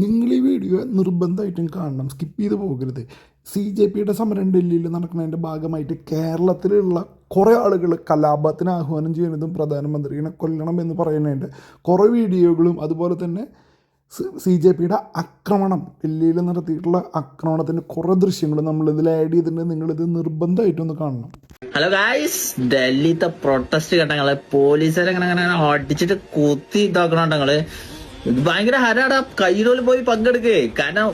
നിങ്ങൾ ഈ വീഡിയോ നിർബന്ധമായിട്ടും കാണണം, സ്കിപ്പ് ചെയ്ത് പോകരുത്. CJPയുടെ സമരം ഡൽഹിയിൽ നടക്കുന്നതിൻ്റെ ഭാഗമായിട്ട് കേരളത്തിലുള്ള കുറേ ആളുകൾ കലാപത്തിന് ആഹ്വാനം ചെയ്യുന്നതും പ്രധാനമന്ത്രിയെ കൊല്ലണമെന്ന് പറയുന്നുണ്ട്. കുറേ വീഡിയോകളും അതുപോലെ തന്നെ CJPയുടെ ആക്രമണം, ഡൽഹിയിൽ നടത്തിയിട്ടുള്ള ആക്രമണത്തിൻ്റെ കുറേ ദൃശ്യങ്ങളും നമ്മളിതിൽ ആഡ് ചെയ്തിട്ടുണ്ട്. നിങ്ങളിത് നിർബന്ധമായിട്ടൊന്ന് കാണണം. ഹലോ ഗായ്സ്, ഡൽഹിത്തെ പ്രൊട്ടസ്റ്റ് കേട്ടങ്ങള് പോലീസുകാരെ അങ്ങനെ അടിച്ചിട്ട് കുത്തി ഇതാക്കണോട്ടങ്ങള് ഭയങ്കര ഹരാടാ. കയ്യിലോല് പോയി പങ്കെടുക്കേ. കാരണം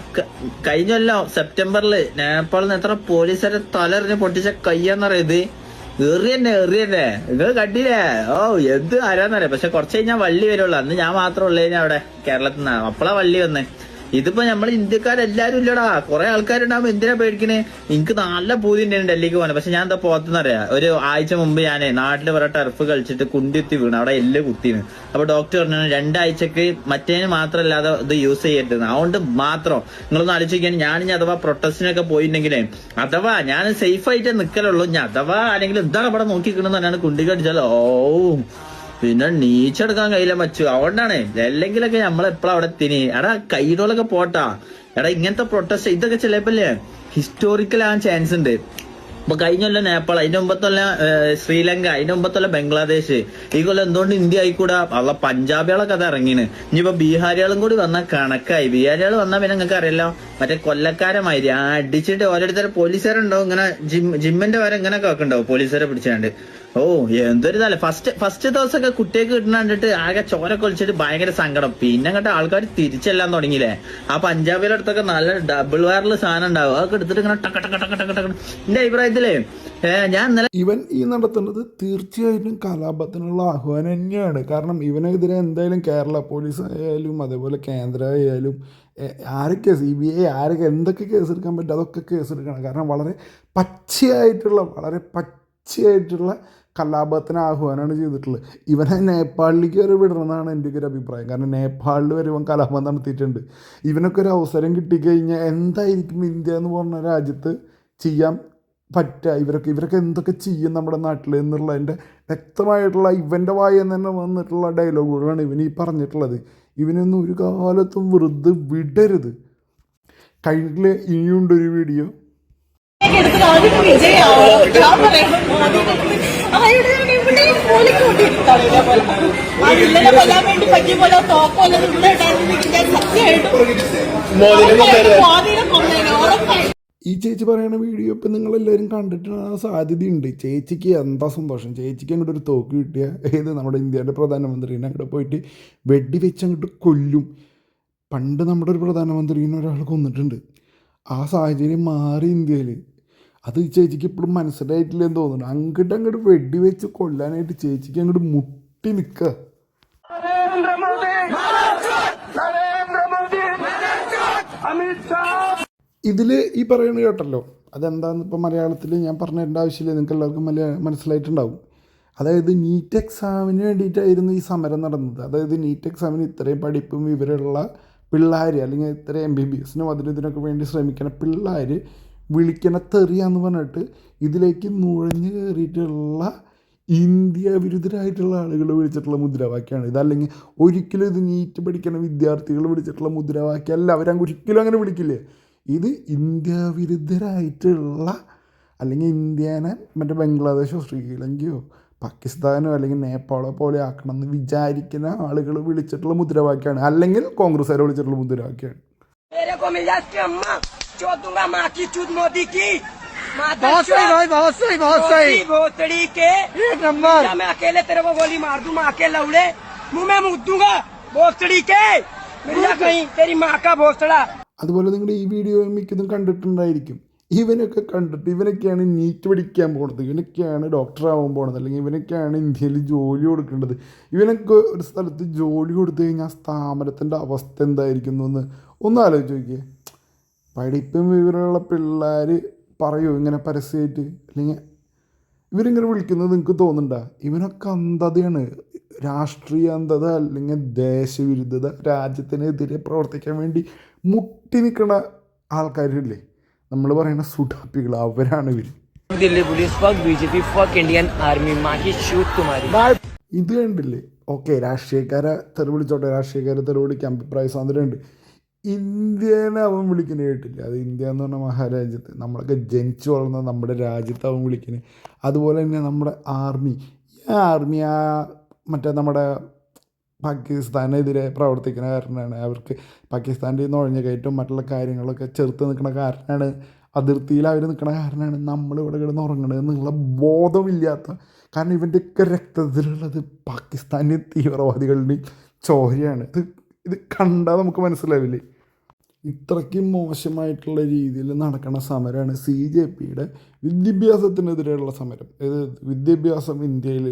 കഴിഞ്ഞല്ലോ സെപ്റ്റംബറില് നേപ്പാളിൽ നിന്ന് എത്ര പോലീസുകാരെ തലറിഞ്ഞ് പൊട്ടിച്ച കയ്യാന്നറിയത്. എറിയന്നെ നിങ്ങൾ കണ്ടില്ലേ? ഓ എന്ത് ആരാന്നറിയാം. പക്ഷെ കുറച്ച് കഴിഞ്ഞാൽ വള്ളി വരുള്ളൂ. അന്ന് ഞാൻ മാത്രം ഉള്ളേ അവിടെ കേരളത്തിൽ നിന്ന്. അപ്പളാ വള്ളി വന്നേ. ഇതിപ്പോ നമ്മൾ ഇന്ത്യക്കാരെല്ലാരും ഇല്ലടാ, കുറെ ആൾക്കാരുണ്ടാവുമ്പോ എന്തിനാ പേടിക്കണേ? എനിക്ക് നല്ല പൂതി ഉണ്ടായിരുന്നു ഡൽഹിക്ക് പോകാൻ. പക്ഷെ ഞാൻ എന്താ പോകത്തെന്നറിയാം, ഒരു ആഴ്ച മുമ്പ് ഞാനേ നാട്ടില് കുറെ ടർഫ് കളിച്ചിട്ട് കുത്തി വീണ്, അവിടെ എല്ല് കുത്തിന്ന്. അപ്പൊ ഡോക്ടർ പറഞ്ഞു 2 ആഴ്ചക്ക് മറ്റേന് മാത്രമല്ലാതെ ഇത് യൂസ് ചെയ്യരുത്. അതുകൊണ്ട് മാത്രം നിങ്ങളൊന്ന് ആലോചിക്കാൻ, ഞാനിനി അഥവാ പ്രൊട്ടസ്റ്റിനൊക്കെ പോയിട്ടുണ്ടെങ്കിലേ, അഥവാ ഞാൻ സേഫ് ആയിട്ട് നിക്കലുള്ളൂ. ഞാൻ അഥവാ ആരെങ്കിലും എന്താണ് ഇവിടെ നോക്കിക്കണെന്ന് പറഞ്ഞാണ് കുണ്ടിക്കടിച്ചാലോ പിന്നെ നീച്ചെടുക്കാൻ കയ്യിലെ മച്ചു. അതുകൊണ്ടാണ് അല്ലെങ്കിലൊക്കെ നമ്മളെപ്പോഴും അവിടെ എത്തിന്. എടാ കൈയിടോളൊക്കെ പോട്ടാ. എടാ ഇങ്ങനത്തെ പ്രൊട്ടസ്റ്റ് ഇതൊക്കെ ചിലപ്പല്ലേ ഹിസ്റ്റോറിക്കൽ ആകാൻ ചാൻസ് ഉണ്ട്. ഇപ്പൊ കഴിഞ്ഞ നേപ്പാൾ, അതിന്റെ മുമ്പത്തുള്ള ശ്രീലങ്ക, അതിന്റെ മുമ്പത്തുള്ള ബംഗ്ലാദേശ്, ഈ കൊല്ലം എന്തുകൊണ്ട് ഇന്ത്യ ആയിക്കൂടാ? ഉള്ള പഞ്ചാബികളൊക്കെ അത് ഇറങ്ങിന്. ഇനിയിപ്പോ ബീഹാരികളും കൂടി വന്നാൽ കണക്കായി. ബീഹാരികൾ വന്നാൽ പിന്നെ നിങ്ങൾക്ക് അറിയാലോ, മറ്റേ കൊല്ലക്കാരമാതിരി അടിച്ചിട്ട് ഓരോരുത്തരെ പോലീസുകാരുണ്ടാവും. ഇങ്ങനെ ജിമ്മിന്റെ വരെ ഇങ്ങനെയൊക്കെ വെക്കുണ്ടാവും പോലീസുകാരെ പിടിച്ചാണ്ട്. ഓ എന്തൊരു തല. ഫസ്റ്റ് ദിവസമൊക്കെ കുട്ടിയൊക്കെ കിട്ടുന്ന കണ്ടിട്ട് ആകെ ചോര കൊളിച്ചിട്ട് ഭയങ്കര സങ്കടം. പിന്നെ അങ്ങോട്ട് ആൾക്കാർ തിരിച്ചെല്ലാം തുടങ്ങിയില്ലേ. ആ പഞ്ചാബിലെ അടുത്തൊക്കെ നല്ല ഡബിൾ വയറിൽ സാധനം ഉണ്ടാവും. അതൊക്കെ എടുത്തിട്ട് ഇങ്ങനെ ടക്ക ടക്ക ടക്ക ടക്ക ടക്ക. എന്റെ അഭിപ്രായത്തിലേ ഞാൻ ഇന്നലെ ഇവൻ ഈ നടത്തുന്നത് തീർച്ചയായിട്ടും കലാപത്തിനുള്ള ആഹ്വാനം തന്നെയാണ്. കാരണം ഇവനെതിരെ എന്തായാലും കേരള പോലീസ് ആയാലും അതേപോലെ കേന്ദ്ര ആയാലും ആരൊക്കെ CBI ആരൊക്കെ എന്തൊക്കെ കേസെടുക്കാൻ പറ്റും അതൊക്കെ കേസെടുക്കണം. കാരണം വളരെ പച്ചയായിട്ടുള്ള കലാപത്തിന് ആഹ്വാനമാണ് ചെയ്തിട്ടുള്ളത്. ഇവനെ നേപ്പാളിലേക്ക് വരെ വിടണമെന്നാണ് എൻ്റെ ഒരു അഭിപ്രായം. കാരണം നേപ്പാളിൽ വരെ ഇവൻ കലാപം നടത്തിയിട്ടുണ്ട്. ഇവനൊക്കെ ഒരു അവസരം കിട്ടിക്കഴിഞ്ഞാൽ എന്തായിരിക്കും ഇന്ത്യ എന്ന് പറഞ്ഞ രാജ്യത്ത് ചെയ്യാൻ പറ്റുക? ഇവരൊക്കെ എന്തൊക്കെ ചെയ്യും നമ്മുടെ നാട്ടിൽ എന്നുള്ളതിൻ്റെ വ്യക്തമായിട്ടുള്ള ഇവൻ്റെ വായെന്ന് തന്നെ വന്നിട്ടുള്ള ഡയലോഗുകളാണ് ഇവൻ ഈ പറഞ്ഞിട്ടുള്ളത്. ഇവനൊന്നും ഒരു കാലത്തും വെറുതെ വിടരുത്. കഴിഞ്ഞിട്ട് ഇനിയുണ്ടൊരു വീഡിയോ. ഈ ചേച്ചി പറയുന്ന വീഡിയോ ഇപ്പം നിങ്ങളെല്ലാവരും കണ്ടിട്ടുള്ള സാധ്യതയുണ്ട്. ചേച്ചിക്ക് എന്താ സന്തോഷം. ചേച്ചിക്ക് അങ്ങോട്ട് ഒരു തോക്ക് കിട്ടിയ നമ്മുടെ ഇന്ത്യയുടെ പ്രധാനമന്ത്രീനെ അങ്ങോട്ട് പോയിട്ട് വെടിവെച്ച് അങ്ങോട്ട് കൊല്ലും. പണ്ട് നമ്മുടെ ഒരു പ്രധാനമന്ത്രീനെ ഒരാൾ കൊന്നിട്ടുണ്ട്. ആ സാഹചര്യം മാറി ഇന്ത്യയിൽ. അത് ചേച്ചിക്ക് ഇപ്പോഴും മനസ്സിലായിട്ടില്ലെന്ന് തോന്നുന്നു. അങ്ങോട്ട് വെടിവെച്ച് കൊല്ലാനായിട്ട് ചേച്ചിക്ക് അങ്ങോട്ട് മുട്ടി നിൽക്കുക. ഇതിൽ ഈ പറയുന്നത് കേട്ടല്ലോ, അതെന്താണെന്ന് ഇപ്പോൾ മലയാളത്തിൽ ഞാൻ പറഞ്ഞു തരേണ്ട ആവശ്യമില്ല, നിങ്ങൾക്ക് എല്ലാവർക്കും മനസ്സിലായിട്ടുണ്ടാവും. അതായത് നീറ്റ് എക്സാമിന് വേണ്ടിയിട്ടായിരുന്നു ഈ സമരം നടന്നത്. അതായത് നീറ്റ് എക്സാമിന് ഇത്രയും പഠിപ്പും വിവരമുള്ള പിള്ളേർ, അല്ലെങ്കിൽ ഇത്രയും MBBSനും ഇതിനൊക്കെ വേണ്ടി ശ്രമിക്കുന്ന പിള്ളേർ വിളിക്കണ തെറിയാന്ന് പറഞ്ഞിട്ട് ഇതിലേക്ക് നുഴഞ്ഞു കയറിയിട്ടുള്ള ഇന്ത്യ വിരുദ്ധരായിട്ടുള്ള ആളുകൾ വിളിച്ചിട്ടുള്ള മുദ്രാവാക്യമാണ് ഇത്. അല്ലെങ്കിൽ ഒരിക്കലും ഇത് നീറ്റ് പഠിക്കുന്ന വിദ്യാർത്ഥികൾ വിളിച്ചിട്ടുള്ള മുദ്രാവാക്യമല്ല. ഒരിക്കലും അങ്ങനെ വിളിക്കില്ലേ. ഇത് ഇന്ത്യ വിരുദ്ധരായിട്ടുള്ള, അല്ലെങ്കിൽ ഇന്ത്യനെ മറ്റേ ബംഗ്ലാദേശോ ശ്രീലങ്കയോ പാകിസ്ഥാനോ അല്ലെങ്കിൽ നേപ്പാളോ പോലെ ആക്കണമെന്ന് വിചാരിക്കുന്ന ആളുകൾ വിളിച്ചിട്ടുള്ള മുദ്രാവാക്യമാണ്, അല്ലെങ്കിൽ കോൺഗ്രസ്സുകാരെ വിളിച്ചിട്ടുള്ള മുദ്രാവാക്യമാണ്. അതുപോലെ നിങ്ങൾ ഈ വീഡിയോ മിക്കതും കണ്ടിട്ടുണ്ടായിരിക്കും. ഇവനൊക്കെ കണ്ടിട്ട് ഇവനൊക്കെയാണ് നീറ്റ് പഠിക്കാൻ പോകുന്നത്, ഇവനൊക്കെയാണ് ഡോക്ടറാവാൻ പോകുന്നത്, അല്ലെങ്കിൽ ഇവനൊക്കെയാണ് ഇന്ത്യയിൽ ജോലി കൊടുക്കേണ്ടത്. ഇവനൊക്കെ ഒരു സ്ഥലത്ത് ജോലി കൊടുത്തു കഴിഞ്ഞാൽ സ്ഥാപനത്തിൻ്റെ അവസ്ഥ എന്തായിരിക്കും ഒന്ന് ആലോചിച്ച് നോക്കിയേ. പഠിപ്പും വിവരമുള്ള പിള്ളേർ പറയൂ ഇങ്ങനെ പരസ്യമായിട്ട്? അല്ലെങ്കിൽ ഇവരിങ്ങനെ വിളിക്കുന്നത് നിങ്ങൾക്ക് തോന്നുന്നുണ്ടോ? ഇവനൊക്കെ അന്ധതയാണ്, രാഷ്ട്രീയ അന്ധത അല്ലെങ്കിൽ ദേശവിരുദ്ധത, രാജ്യത്തിനെതിരെ പ്രവർത്തിക്കാൻ വേണ്ടി മുട്ടി നിൽക്കുന്ന ആൾക്കാരില്ലേ, നമ്മൾ പറയുന്ന സുഡാപ്പികൾ, അവരാണ് ഇവർ. ഇത് കണ്ടില്ലേ? ഓക്കെ, രാഷ്ട്രീയക്കാരെ തെറി വിളിച്ചോട്ടെ, രാഷ്ട്രീയക്കാരെ തെറി വിളിക്കാൻ അഭിപ്രായ സ്വാതന്ത്ര്യമുണ്ട്. ഇന്ത്യനെ അവൻ വിളിക്കുന്ന കേട്ടില്ല. അത് ഇന്ത്യ എന്ന് പറഞ്ഞ മഹാരാജ്യത്ത് നമ്മളൊക്കെ ജനിച്ചു വളർന്ന നമ്മുടെ രാജ്യത്ത് അവൻ വിളിക്കുന്നത്. അതുപോലെ തന്നെ നമ്മുടെ ആർമി, ആ മറ്റേ നമ്മുടെ പാകിസ്ഥാനെതിരെ പ്രവർത്തിക്കുന്ന കാരനാണ്. അവർക്ക് പാകിസ്ഥാൻ്റെ നുഴഞ്ഞ കയറ്റവും മറ്റുള്ള കാര്യങ്ങളൊക്കെ ചെറുത്ത് നിൽക്കുന്ന കാരനാണ്. അതിർത്തിയിൽ അവർ നിൽക്കുന്ന കാരനാണ് നമ്മളിവിടെ കിടന്ന് ഉറങ്ങണത് എന്നുള്ള ബോധമില്ലാത്ത, കാരണം ഇവൻ്റെയൊക്കെ രക്തത്തിലുള്ളത് പാകിസ്ഥാനി തീവ്രവാദികളുടെയും ചോരയാണ്. ഇത് കണ്ടാൽ നമുക്ക് മനസ്സിലാവില്ലേ. ഇത്രയ്ക്കും മോശമായിട്ടുള്ള രീതിയിൽ നടക്കുന്ന സമരമാണ് CJPയുടെ വിദ്യാഭ്യാസത്തിനെതിരെയുള്ള സമരം. വിദ്യാഭ്യാസം ഇന്ത്യയിൽ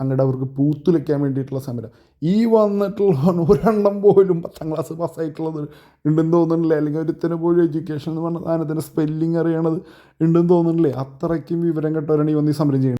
അങ്ങോട്ട് അവർക്ക് പൂത്തുലയ്ക്കാൻ വേണ്ടിയിട്ടുള്ള സമരം. ഈ വന്നിട്ടുള്ള ഒരെണ്ണം പോലും 10ാം ക്ലാസ് പാസ്സായിട്ടുള്ളത് ഉണ്ടെന്ന് തോന്നുന്നില്ല. അല്ലെങ്കിൽ ഒരുത്തനെ പോലും എഡ്യൂക്കേഷൻ എന്ന് പറഞ്ഞ സാധനത്തിന് സ്പെല്ലിങ് അറിയണത് ഉണ്ടെന്ന് തോന്നുന്നില്ലേ. അത്രയ്ക്കും വിവരം കെട്ടവരാണ് ഈ വന്ന് ഈ സമരം ചെയ്യുന്നത്.